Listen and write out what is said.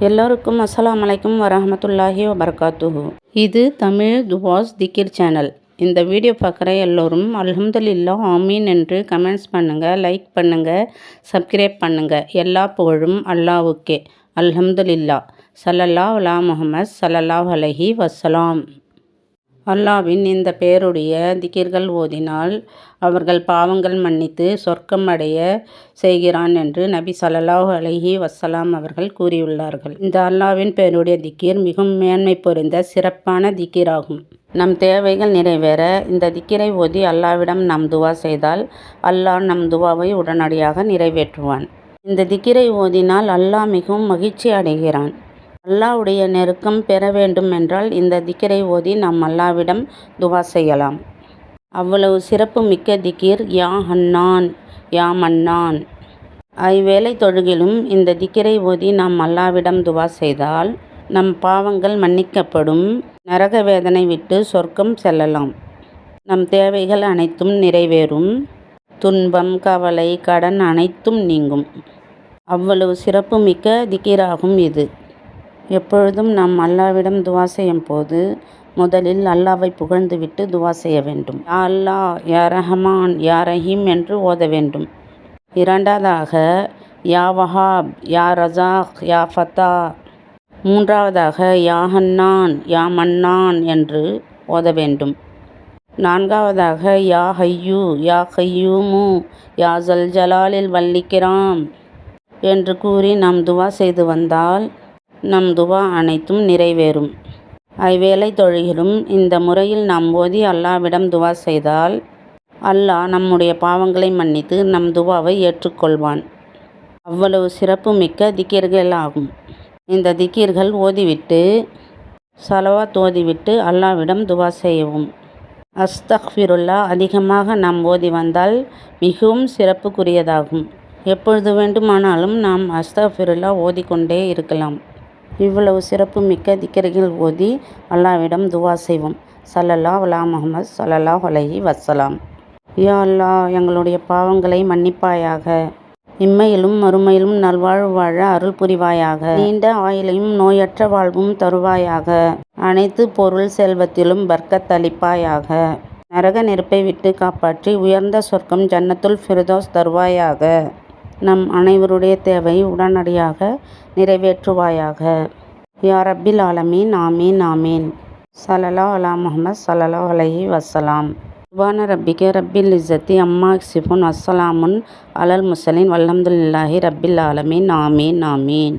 எல்லோருக்கும் அஸ்ஸலாமு அலைக்கும் வரஹ்மத்துல்லாஹி வபரகாத்துஹு. இது தமிழ் துவாஸ் திக்கிர் சேனல். இந்த வீடியோ பார்க்குற எல்லோரும் அல்ஹம்துலில்லாஹ் ஆமீன் என்று கமெண்ட்ஸ் பண்ணுங்கள், லைக் பண்ணுங்கள், சப்ஸ்கிரைப் பண்ணுங்கள். எல்லா புகழும் அல்லாஹ்வுக்கே. அல்ஹம்துலில்லாஹ். ஸல்லல்லாஹு அலா முஹம்மத் ஸல்லல்லாஹு அலைஹி வஸலாம். அல்லாஹ்வின் இந்த பெயருடைய திக்கிர்கள் ஓதினால் அவர்கள் பாவங்கள் மன்னித்து சொர்க்கம் அடைய செய்கிறான் என்று நபி ஸல்லல்லாஹு அலைஹி வஸலாம் அவர்கள் கூறியுள்ளார்கள். இந்த அல்லாஹ்வின் பெயருடைய திக்கிர் மிகவும் மேன்மை பொருந்த சிறப்பான திக்கிராகும். நம் தேவைகள் நிறைவேற இந்த திக்கிரை ஓதி அல்லாஹ்விடம் நாம் துவா செய்தால் அல்லாஹ் நம் துவாவை உடனடியாக நிறைவேற்றுவான். இந்த திக்கிரை ஓதினால் அல்லாஹ் மிகவும் மகிழ்ச்சி அடைகிறான். அல்லாஹ்வுடைய நெருக்கம் பெற வேண்டும் என்றால் இந்த திக்கிரை ஓதி நாம் அல்லாஹ்விடம் துவா செய்யலாம். அவ்வளவு சிறப்பு மிக்க திக்கிர் யா ஹன்னான் யா மன்னான். ஐவேளை தொழுகிலும் இந்த திக்கிரை ஓதி நாம் அல்லாஹ்விடம் துவா செய்தால் நம் பாவங்கள் மன்னிக்கப்படும், நரக வேதனை விட்டு சொர்க்கம் செல்லலாம், நம் தேவைகள் அனைத்தும் நிறைவேறும், துன்பம் கவலை கடன் அனைத்தும் நீங்கும். அவ்வளவு சிறப்பு மிக்க திக்கிராகும் இது. எப்பொழுதும் நாம் அல்லாஹ்விடம் துவா செய்யும் போது முதலில் அல்லாஹ்வை புகழ்ந்துவிட்டு துவா செய்ய வேண்டும். யா அல்லாஹ், யா ரஹ்மான், யா ரஹீம் என்று ஓத வேண்டும். இரண்டாவதாக யா வஹாப், யா ரஸாக், யா ஃபத்தா. மூன்றாவதாக யா ஹன்னான், யா மன்னான் என்று ஓத வேண்டும். நான்காவதாக யா ஹய்யூ, யா கய்யூமு, யா ஸல் ஜலாலில் வல் இக்ராம் என்று கூறி நாம் துவா செய்து வந்தால் நம் துவா அனைத்தும் நிறைவேறும். ஐவேளை தொழுகிலும் இந்த முறையில் நாம் ஓதி அல்லாஹ்விடம் துவா செய்தால் அல்லாஹ் நம்முடைய பாவங்களை மன்னித்து நம் துவாவை ஏற்றுக்கொள்வான். அவ்வளவு சிறப்பு மிக்க திக்கிர்கள் ஆகும். இந்த திக்கிர்கள் ஓதிவிட்டு ஸலவாத் ஓதிவிட்டு அல்லாஹ்விடம் துவா செய்யவும். அஸ்தக்ஃபிருல்லாஹ் அதிகமாக நாம் ஓதி வந்தால் மிகவும் சிறப்புக்குரியதாகும். எப்பொழுது வேண்டுமானாலும் நாம் அஸ்தக்ஃபிருல்லாஹ் ஓதிக்கொண்டே இருக்கலாம். இவ்வளவு சிறப்பு மிக்க திக்கிர்கள் ஓதி அல்லாஹ்விடம் துவா செய்வோம். ஸல்லல்லாஹு அலா முஹம்மத் ஸல்லல்லாஹு அலைஹி வஸலாம். யா அல்லாஹ், எங்களுடைய பாவங்களை மன்னிப்பாயாக, இம்மையிலும் மறுமையிலும் நல்வாழ்வு வாழ அருள் புரிவாயாக, நீண்ட ஆயுளையும் நோயற்ற வாழ்வும் தருவாயாக, அனைத்து பொருள் செல்வத்திலும் பர்க்கத் அளிப்பாயாக, நரக நெருப்பை விட்டு காப்பாற்றி உயர்ந்த சொர்க்கம் ஜன்னத்துல் ஃபிர்தௌஸ் தருவாயாக, நம் அனைவருடைய தேவை உடனடியாக நிறைவேற்றுவாயாக. யா ரப்பில் ஆலமீன். ஆமீன் ஆமீன். ஸல்லல்லாஹு அலா முஹம்மத் ஸல்லல்லாஹு அலைஹி வஸலாம். சுப்ஹான ரப்பிக ரப்பில் இஸ்ஸத்தி அம்மா யசிஃபூன் வஸ்ஸலாமுன் அலல் முர்ஸலீன் வல்ஹம்துலில்லாஹி ரப்பில் ஆலமீன். ஆமீன் ஆமீன்.